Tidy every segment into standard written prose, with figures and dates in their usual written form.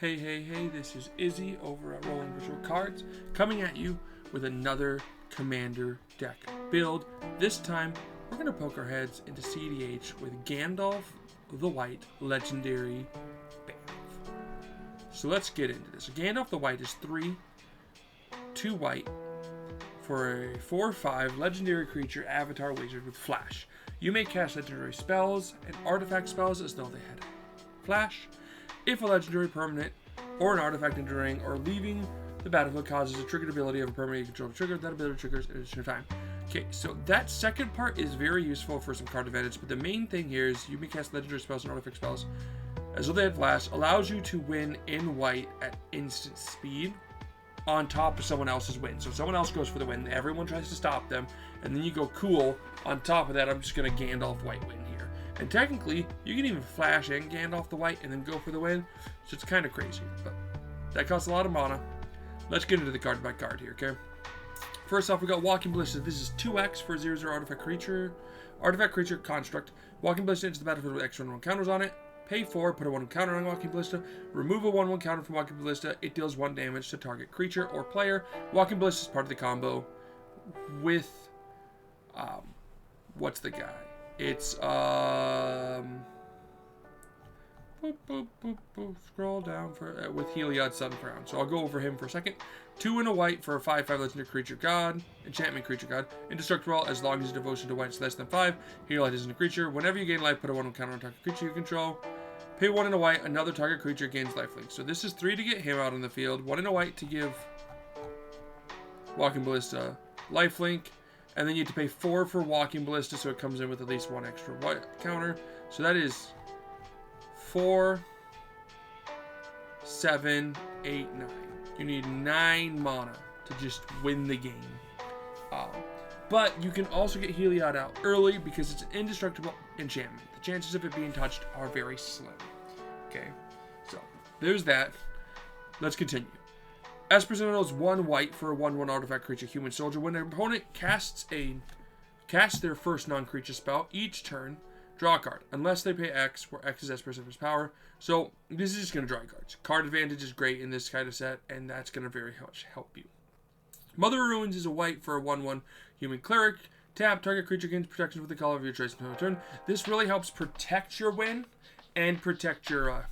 Hey, this is Izzy over at Rolling Visual Cards, coming at you with another Commander deck build. This time, we're going to poke our heads into CDH with Gandalf the White Legendary BAMF. So let's get into this. Gandalf the White is 2 white for a 4/5 legendary creature avatar wizard with flash. You may cast legendary spells and artifact spells as though they had flash. If a legendary permanent or an artifact entering or leaving the battlefield causes a triggered ability of a permanent you control to trigger, that ability triggers in addition to time. Okay, so that second part is very useful for some card advantage, but the main thing here is you may cast legendary spells and artifact spells as though they had flash, allows you to win in white at instant speed on top of someone else's win. So someone else goes for the win, everyone tries to stop them, and then you go, cool, on top of that, I'm just going to Gandalf White win here. And technically, you can even flash in Gandalf the White and then go for the win, so it's kind of crazy, but that costs a lot of mana. Let's get into the card by card here, okay? First off, we got Walking Ballista. This is 2x for 0/0 artifact creature. Artifact creature construct. Walking Ballista into the battlefield with extra 1/1 counters on it. Pay 4, put a 1/1 counter on Walking Ballista. Remove a 1/1 counter from Walking Ballista. It deals 1 damage to target creature or player. Walking Ballista is part of the combo with, what's the guy? It's, scroll down for with Heliod Suncrown. So I'll go over him for a second. 2 and a white for a 5/5 legendary creature god, enchantment creature god, indestructible as long as his devotion to white is less than 5. Heliod isn't a creature. Whenever you gain life, put a 1/1 counter on target creature you control. Pay 1 and a white, another target creature gains lifelink. So this is 3 to get him out on the field, 1 and a white to give Walking Ballista lifelink, and then you have to pay 4 for Walking Ballista, so it comes in with at least 1 extra white counter. So that is 4, 7, 8, 9. You need 9 mana to just win the game. But you can also get Heliod out early because it's an indestructible enchantment. The chances of it being touched are very slim. Okay, so there's that. Let's continue. Esper Sentinel is 1 white for a 1/1 artifact creature human soldier. When an opponent casts their first non-creature spell each turn, draw a card, unless they pay X, where X is Esper Sentinel's power. So this is just going to draw cards. Card advantage is great in this kind of set, and that's going to very much help you. Mother of Ruins is a white for a 1/1 human cleric. Tap, target creature gains protection with the color of your choice until turn. This really helps protect your win and protect your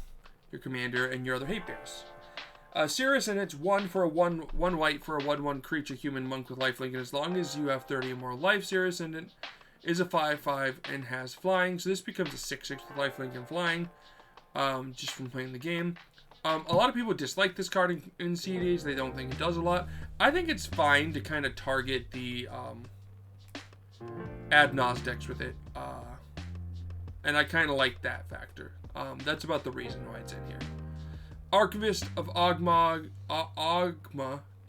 commander and your other hate bears. Sirius, and it's 1 for a 1 white for a 1/1 creature human monk with lifelink, and as long as you have 30 or more life, Sirius Ascendant is a 5/5 and has flying, so this becomes a 6/6 with lifelink and flying, just from playing the game. A lot of people dislike this card in CDs. They don't think it does a lot. I think it's fine to kind of target the ad nos decks with it, and I kind of like that factor. That's about the reason why it's in here. Archivist of Ogma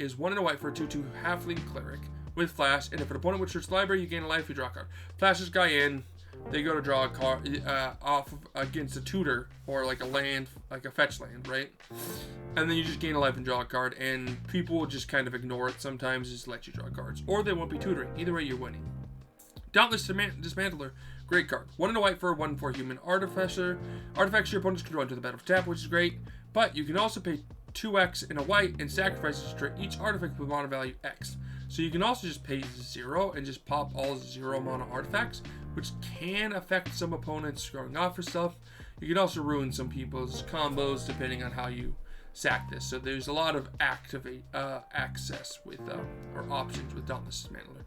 is 1 and a white for a 2/2 halfling cleric with flash, and if an opponent would search the library, you gain a life, you draw a card. Flash this guy in, they go to draw a card off against a tutor or like a land, like a fetch land, right? And then you just gain a life and draw a card, and people will just kind of ignore it sometimes, just let you draw cards, or they won't be tutoring. Either way, you're winning. Dauntless Dismantler, great card. 1 and a white for a 1/4 human artificer. Artifacts your opponents control into the battle for tap, which is great, but you can also pay 2x in a white and sacrifice to destroy each artifact with mana value X. So you can also just pay 0 and just pop all 0 mana artifacts, which can affect some opponents going off for stuff. You can also ruin some people's combos depending on how you sack this. So there's a lot of access with or options with Dauntless Dismantler.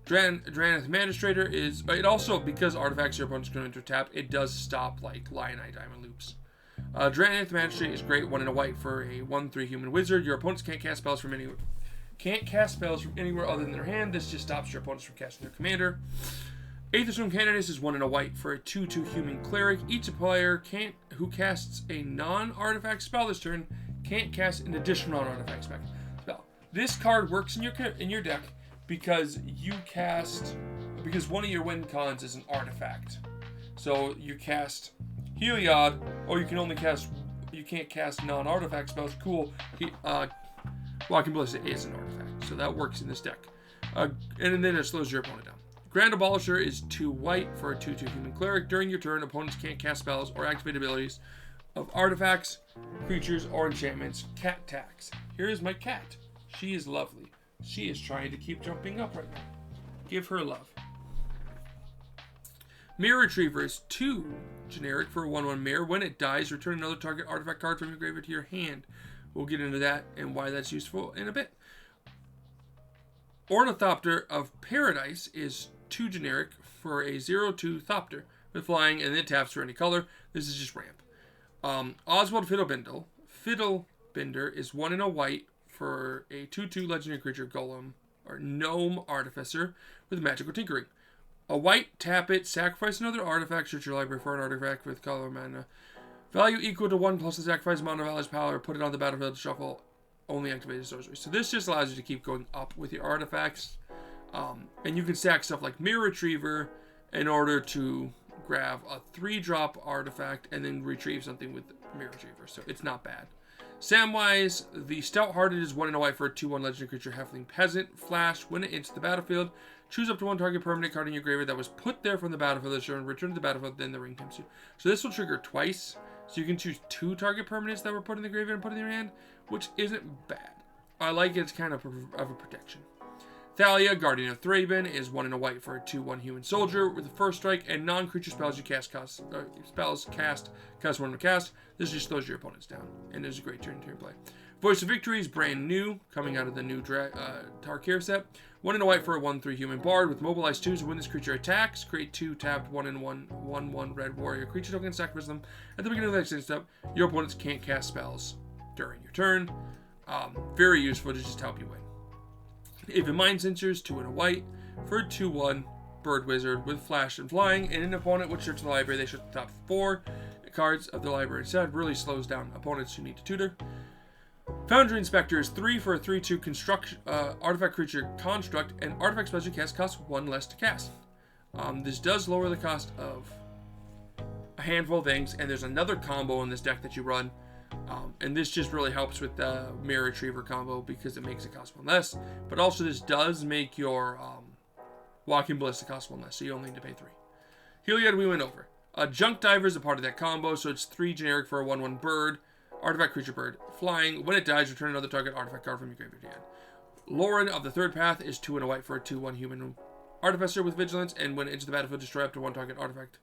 Draneth Magistrator is it also, because artifacts your opponent's going to tap, it does stop like Lionite Diamond loops. Draneth Magistrator is great, 1 and a white for a 1/3 human wizard. Your opponents can't cast spells from anywhere other than their hand. This just stops your opponents from casting their commander. Aetherstone Canonist is 1 and a white for a 2/2 human cleric. Each player who casts a non-artifact spell this turn can't cast an additional non-artifact spell. This card works in your deck because because one of your win cons is an artifact. So you cast Heliod, or you can't cast non-artifact spells. Cool. Walking Ballista is an artifact, so that works in this deck. And then it slows your opponent down. Grand Abolisher is 2 white for a 2/2 human cleric. During your turn, opponents can't cast spells or activate abilities of artifacts, creatures, or enchantments. Cat tax. Here is my cat. She is lovely. She is trying to keep jumping up right now. Give her love. Mirror Retriever is 2 generic for a 1/1 mirror. When it dies, return another target artifact card from your graveyard to your hand. We'll get into that and why that's useful in a bit. Ornithopter of Paradise is 2 generic for a 0/2 Thopter with flying, and then it taps for any color. This is just ramp. Oswald Fiddlebender is 1 and a white for a 2/2 legendary creature golem or gnome artificer with magical tinkering. A white, tap it, sacrifice another artifact, search your library for an artifact with color mana. Value equal to 1 plus the sacrifice mana value's power, put it on the battlefield, shuffle only activated sorcery. So this just allows you to keep going up with your artifacts. And you can stack stuff like Mirror Retriever in order to grab a 3-drop artifact and then retrieve something with Mirror Retriever. So it's not bad. Samwise, the Stout-Hearted is 1 and a white for a 2/1 legendary creature, Halfling Peasant. Flash, when it enters the battlefield, choose up to 1 target permanent card in your graveyard that was put there from the battlefield this turn, return to the battlefield, then the ring comes to you. So this will trigger twice. So you can choose 2 target permanents that were put in the graveyard and put in your hand, which isn't bad. I like it. It's kind of a protection. Thalia, Guardian of Thraben, is 1 and a white for a 2/1 human soldier with a first strike, and non-creature spells you cast cost 1 to cast. This just slows your opponents down, and is a great turn play. Voice of Victory is brand new, coming out of the new Tarkir set. 1 and a white for a 1/3 human bard with mobilize 2s. When this creature attacks, create 2 tapped 1/1 red warrior creature tokens, sacrifice them. At the beginning of the next step, your opponents can't cast spells during your turn. Very useful to just help you win. Aven Mind Sensors, 2 and a white for a 2/1 bird wizard with flash and flying, and an opponent would search the library. They search the top 4 cards of the library instead. Really slows down opponents who need to tutor. Foundry Inspector is 3 for a 3/2 construct artifact creature construct, and artifact spells you cast cost 1 less to cast. This does lower the cost of a handful of things, and there's another combo in this deck that you run. And this just really helps with the Mirror Retriever combo because it makes it cost 1 less. But also this does make your Walking Ballista cost 1 less, so you only need to pay 3. Heliod we went over. Junk Diver is a part of that combo, so it's 3 generic for a 1/1 bird. Artifact creature bird. Flying. When it dies, return another target artifact card from your graveyard to hand. Lauren of the Third Path is 2 and a white for a 2/1 human artificer with vigilance, and when it enters the battlefield, destroy up to 1 target artifact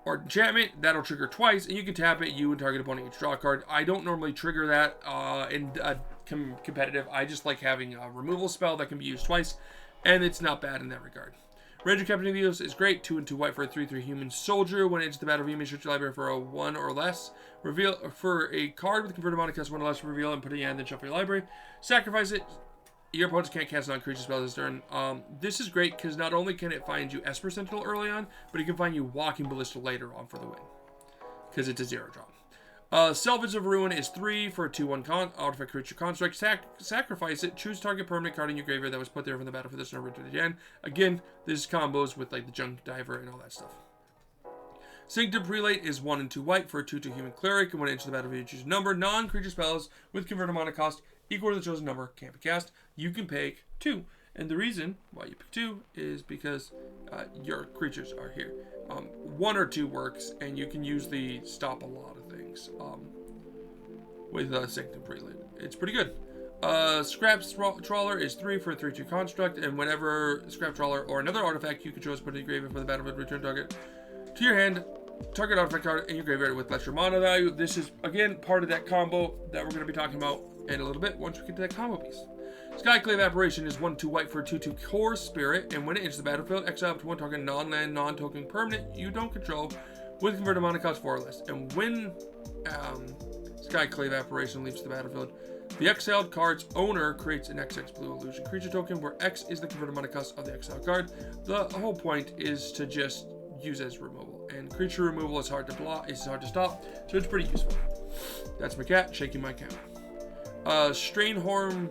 or enchantment. That'll trigger twice, and you can tap it. You and target opponent each draw a card. I don't normally trigger that in competitive. I just like having a removal spell that can be used twice, and it's not bad in that regard. Ranger Captain Evios is great. 2 and 2 white for a 3/3 human soldier. When it enters the battlefield, you may search your library for a 1 or less. Reveal for a card with converted mana cost 1 or less. Reveal and put it in your hand, then shuffle your library. Sacrifice it. Your opponents can't cast non-creature spells this turn. This is great because not only can it find you Esper Sentinel early on, but it can find you Walking Ballista later on for the win. Because it's a 0-drop. Salvage of Ruin is 3 for a 2/1 artifact creature construct. Sacrifice it. Choose target permanent card in your graveyard that was put there from the battlefield this turn, return to the end. Again, this combos with like the Junk Diver and all that stuff. Sanctum Prelate is 1 and 2 white for a 2/2 human cleric, and when it enters the battlefield, you choose a number. Non-creature spells with converted mana cost equal to the chosen number can't be cast. You can pick 2, and the reason why you pick 2 is because your creatures are here. 1 or 2 works, and you can usually stop a lot of things with Sanctum Prelate. It's pretty good. Scrap Trawler is 3 for a 3/2 construct, and whenever Scrap Trawler or another artifact you control is put in the graveyard for the battlefield, return target to your hand. Target artifact card in your graveyard with lesser mana value. This is, again, part of that combo that we're going to be talking about in a little bit once we get to that combo piece. Skyclave Apparition is 1/2 white for a 2/2 core spirit, and when it enters the battlefield, exile up to 1 target non-land, non-token permanent you don't control with converted mana cost 4 or less. And when Skyclave Apparition leaves the battlefield, the exiled card's owner creates an XX blue illusion creature token where X is the converted mana cost of the exiled card. The whole point is to just use as removal, and creature removal is hard to block, it's hard to stop, so it's pretty useful. That's my cat shaking my camera. Strainheim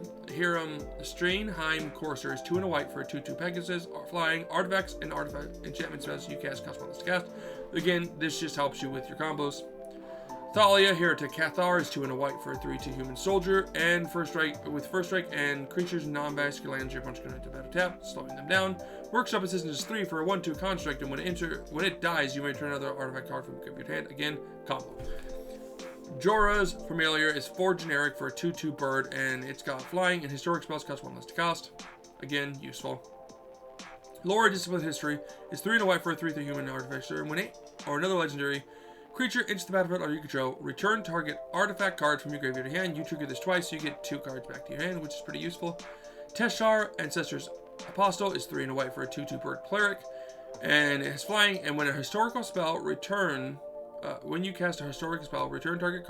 Courser is 2 and a white for a 2/2 Pegasus, flying. Artifacts and artifact enchantment spells you cast cost 1 less to cast. Again, this just helps you with your combos. Thalia, Heretic Cathar is 2 and a white for a 3/2 human soldier, and first strike and creatures non-basic lands your opponent's going to battle tap, slowing them down. Workshop Assistant is 3 for a 1/2 construct, and when it dies, you may return another artifact card from your hand. Again, combo. Jorah's Familiar is 4 generic for a 2/2 bird, and it's got flying, and historic spells cost 1 less to cast. Again, useful. Lore Discipline History is 3 and a white for a 3/3 human artifact, and when it or another legendary creature enters the battlefield under your control, return target artifact card from your graveyard to hand. You trigger this twice, so you get 2 cards back to your hand, which is pretty useful. Teshar, Ancestor's Apostle, is 3 and a white for a 2/2 bird cleric, and it has flying. And when a historical spell when you cast a historical spell, return target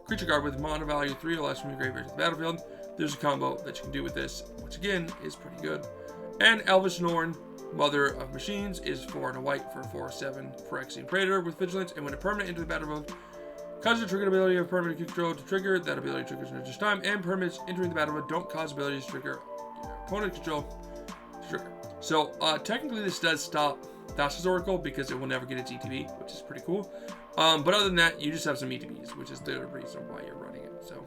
creature card with mana value 3 or less from your graveyard to the battlefield. There's a combo that you can do with this, which again is pretty good. And Elvish Norn, Mother of Machines, is 4 and a white for 4/7 Phyrexian Praetor with Vigilance, and when a permanent enters the battlefield, causes the trigger ability of permanent control to trigger, that ability triggers in just time, and permanents entering the battlefield don't cause abilities to trigger your opponent control to trigger. So technically this does stop Thassa's Oracle because it will never get its ETB, which is pretty cool. But other than that, you just have some ETBs, which is the reason why you're running it. So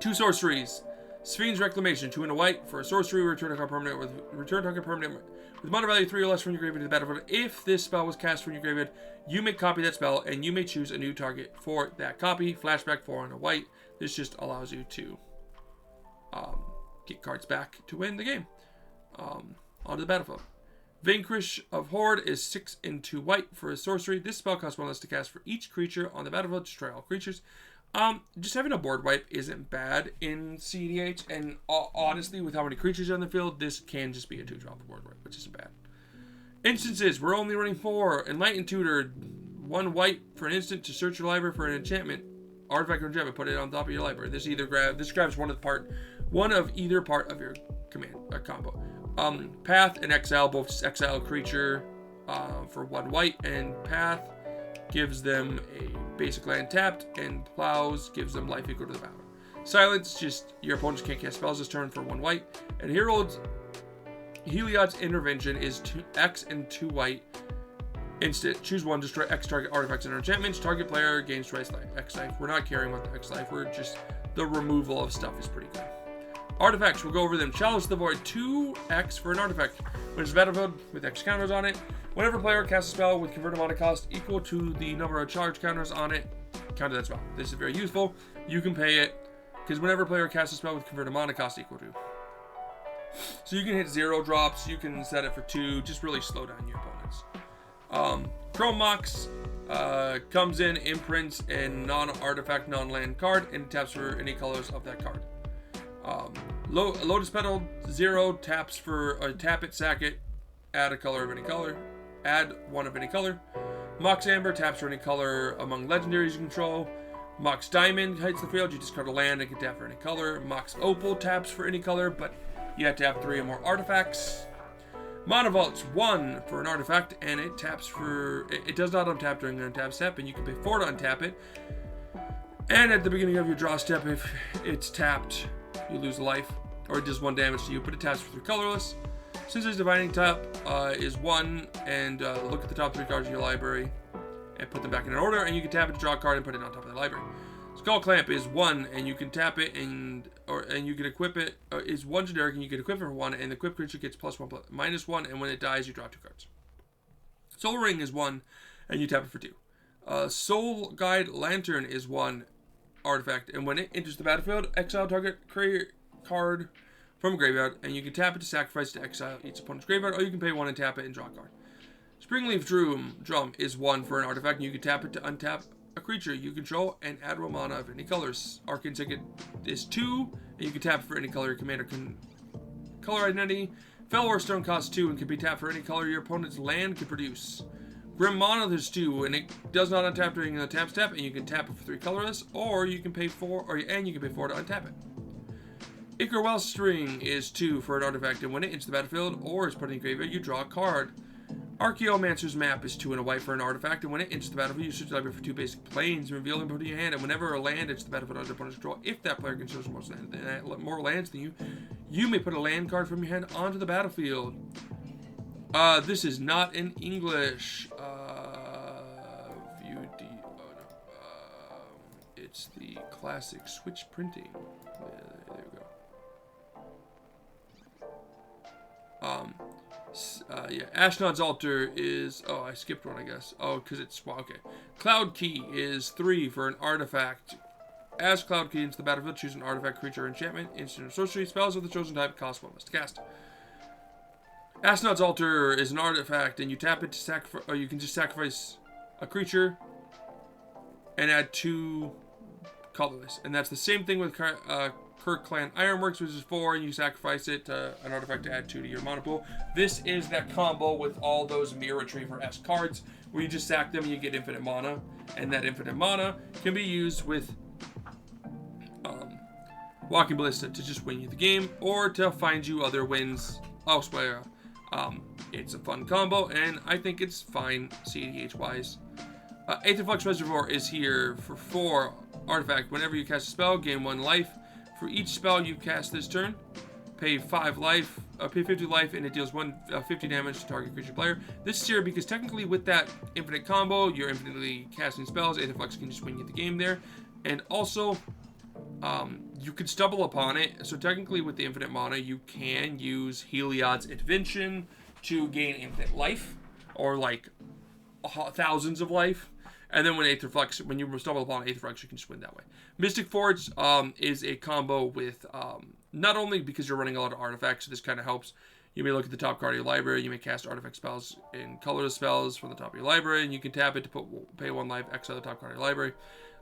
2 sorceries. Sphinx Reclamation, 2 and a white for a sorcery, return target permanent with mana value 3 or less from your graveyard to the battlefield. If this spell was cast from your graveyard, you may copy that spell, and you may choose a new target for that copy. Flashback, 4 and a white. This just allows you to get cards back to win the game onto the battlefield. Vanquish of Horde is 6 and 2 white for a sorcery. This spell costs 1 less to cast for each creature on the battlefield. Destroy all creatures. Just having a board wipe isn't bad in CDH, and honestly, with how many creatures are on the field, this can just be a 2-drop board wipe, which isn't bad. Instances, we're only running 4. Enlightened Tutor, 1 white for an instant to search your library for an enchantment, artifact or enchantment, put it on top of your library. This grabs one of either part of your command combo. Path and Exile, both just exile creature for 1 white, and Path gives them a basic land tapped, and Plows gives them life equal to the battle. Silence, just your opponents can't cast spells this turn for 1 white. And Heliod's Intervention is 2 X and 2 white. Instant, choose 1, destroy X target artifacts and enchantments. Target player gains twice X life. We're not caring about the X life, we're just, the removal of stuff is pretty good. Artifacts, we'll go over them. Chalice the Void, 2x for an artifact. When it's battlefield with X counters on it, whenever player casts a spell with converted mana cost equal to the number of charge counters on it, counter that spell. This is very useful. You can pay it, because whenever player casts a spell with converted mana cost equal to. So you can hit 0 drops, you can set it for 2, just really slow down your opponents. Chrome Mox comes in, imprints a non-artifact, non-land card, and taps for any colors of that card. Lotus Petal, 0, taps for tap it, sack it, add a color of any color, add 1 of any color. Mox Amber taps for any color among legendaries you control. Mox Diamond hides the field, you discard a land and can tap for any color. Mox Opal taps for any color, but you have to have 3 or more artifacts. Mana Vault's 1 for an artifact, and it taps for, it does not untap during an untap step, and you can pay 4 to untap it. And at the beginning of your draw step, if it's tapped, you lose a life, or it does 1 damage to you, but it taps for 3 colorless. Since its Divining Tap is 1, and look at the top 3 cards of your library and put them back in order, and you can tap it to draw a card and put it on top of the library. Skull Clamp is 1, and you can tap it and you can equip it. Is 1 generic, and you can equip it for 1, and the equipped creature gets +1 -1, and when it dies, you draw 2 cards. Soul Ring is 1, and you tap it for 2. Soul Guide Lantern is 1 artifact, and when it enters the battlefield, exile target card from a graveyard, and you can tap it to sacrifice to exile each opponent's graveyard, or you can pay 1 and tap it and draw a card. Springleaf Drum is 1 for an artifact, and you can tap it to untap a creature you control and add 1 mana of any colors. Arcane Ticket is 2, and you can tap it for any color your commander can color identity. Fellwar Stone costs 2 and can be tapped for any color your opponent's land can produce. Grim Monolith is 2, and it does not untap during the tap step, and you can tap it for 3 colorless, or you can pay 4, and you can pay 4 to untap it. Ichor Wellspring is 2 for an artifact, and when it enters the battlefield or is put in the graveyard, you draw a card. Archaeomancer's Map is 2 and a white for an artifact, and when it enters the battlefield, you search the library for 2 basic planes, reveal them, put in your hand, and whenever a land enters the battlefield under opponent's control, if that player controls more lands than you, you may put a land card from your hand onto the battlefield. This is not in English. View It's the classic switch printing. There we go. Yeah, Ashnod's Altar is... Oh, I skipped one, I guess. Oh, because it's... Well, okay. Cloud Key is 3 for an artifact. As Cloud Key into the battlefield, choose an artifact, creature, enchantment, instant, or sorcery. Spells of the chosen type cost 1 must cast. Ashnod's Altar is an artifact, and you tap it to sacrifice... Or you can just sacrifice a creature and add 2 colorless. And that's the same thing with Kirk Clan Ironworks, which is 4, and you sacrifice it to an artifact to add 2 to your mana pool. This is that combo with all those Mirror Retriever-esque cards, where you just sack them and you get infinite mana. And that infinite mana can be used with Walking Ballista to just win you the game, or to find you other wins elsewhere. It's a fun combo, and I think it's fine CDH-wise. Aether Flux Reservoir is here for 4 artifact. Whenever you cast a spell, gain 1 life. For each spell you cast this turn, pay 5 life, pay 50 life, and it deals 50 damage to target creature player. This is here because technically with that infinite combo, you're infinitely casting spells. Aether Flux can just win you the game there. And also, you could stumble upon it. So technically with the infinite mana, you can use Heliod's Invention to gain infinite life, or like thousands of life. And then when Aether Flux, when you stumble upon Aether Flux, you can just win that way. Mystic Forge is a combo with, not only because you're running a lot of artifacts, so this kind of helps. You may look at the top card of your library, you may cast artifact spells and colorless spells from the top of your library, and you can tap it to pay 1 life, exile the top card of your library.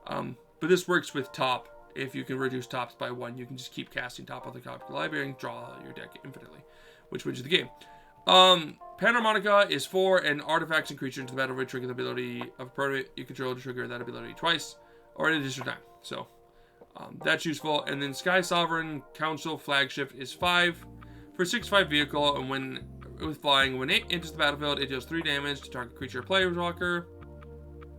But this works with top. If you can reduce tops by 1, you can just keep casting top of the top of your library and draw your deck infinitely, which wins you the game. Panharmonica is 4, and artifacts and creatures into the battlefield trigger the ability of a permanent you control to trigger that ability twice, or an additional time. So, that's useful. And then Sky Sovereign Council Flagship is 5 for 6/5 vehicle, and when with flying, when it enters the battlefield, it deals 3 damage to target creature, planeswalker,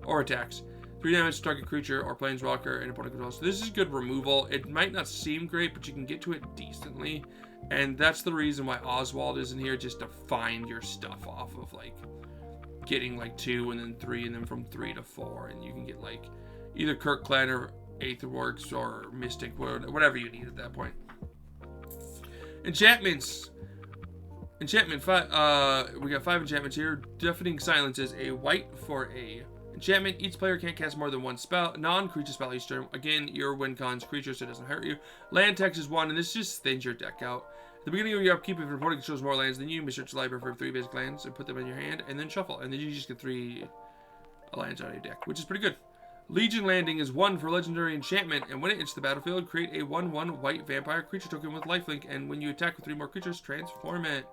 or attacks. 3 damage to target creature or planeswalker and opponent controls. So this is good removal. It might not seem great, but you can get to it decently. And that's the reason why Oswald is in here, just to find your stuff off of, like, getting, like, 2 and then 3, and then from 3 to 4. And you can get, like, either Kirk Clan or Aetherworks or Mystic, whatever you need at that point. Enchantments. Enchantment, we got 5 enchantments here. Deafening Silence is a white for a enchantment. Each player can't cast more than 1 spell, non-creature spell each turn. Again, your win cons creature, so it doesn't hurt you. Land text is 1, and this just thins your deck out. At the beginning of your upkeep, if your opponent controls more lands than you may search the library for 3 basic lands and put them in your hand, and then shuffle. And then you just get 3 lands out of your deck, which is pretty good. Legion Landing is 1 for legendary enchantment, and when it enters the battlefield, create a 1/1 white vampire creature token with lifelink, and when you attack with 3 more creatures, transform it.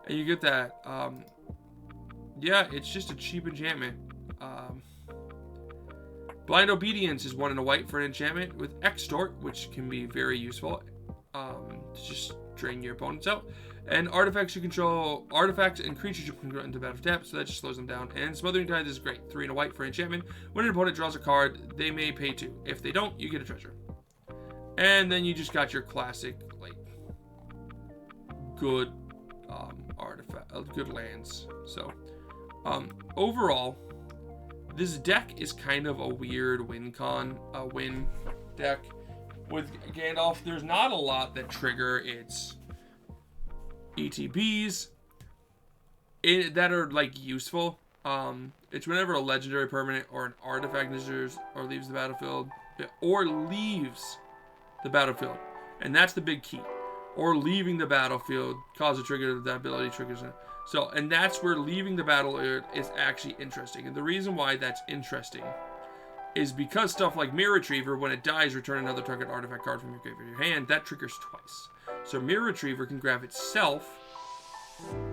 And you get that. Yeah, it's just a cheap enchantment. Blind Obedience is 1 and a white for an enchantment with Extort, which can be very useful. To just drain your opponents out. And artifacts you control, artifacts and creatures you can control into battle tap, so that just slows them down. And Smothering Tithe is great. 3 and a white for enchantment. When an opponent draws a card, they may pay 2. If they don't, you get a treasure. And then you just got your classic, like, good good lands. So, overall, this deck is kind of a weird win deck. With Gandalf, there's not a lot that trigger its ETBs that are, like, useful. It's whenever a legendary permanent or an artifact enters or leaves the battlefield. And that's the big key. Or leaving the battlefield cause a trigger that ability triggers it. So, and that's where leaving the battle is actually interesting. And the reason why that's interesting is because stuff like Mirror Retriever, when it dies, return another target artifact card from your graveyard to your hand. That triggers twice. So Mirror Retriever can grab itself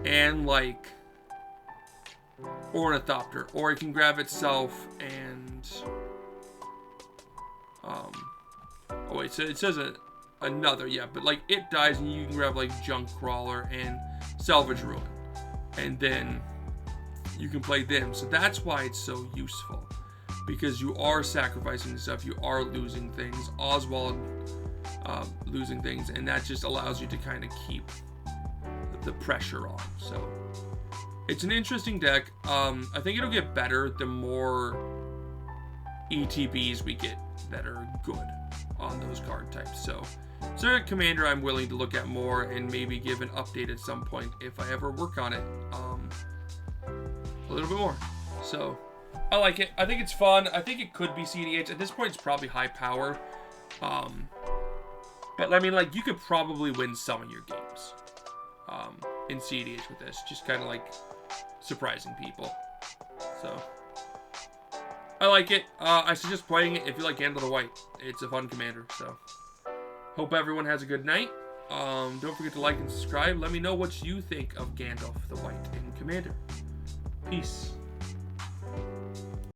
and, like, Ornithopter. Or it can grab itself and... oh wait, so it says another, yeah, but, like, it dies and you can grab, like, Junk Crawler and Salvage Ruin. And then you can play them. So that's why it's so useful. Because you are sacrificing stuff, you are losing things. Oswald losing things, and that just allows you to kind of keep the pressure on. So it's an interesting deck. I think it'll get better the more ETBs we get that are good on those card types. So a commander I'm willing to look at more and maybe give an update at some point if I ever work on it a little bit more. So I like it. I think it's fun. I think it could be CDH. At this point, it's probably high power. But I mean, like, you could probably win some of your games in CDH with this. Just kind of like surprising people. So I like it. I suggest playing it if you like Gandalf the White. It's a fun commander. So hope everyone has a good night. Don't forget to like and subscribe. Let me know what you think of Gandalf the White in Commander. Peace.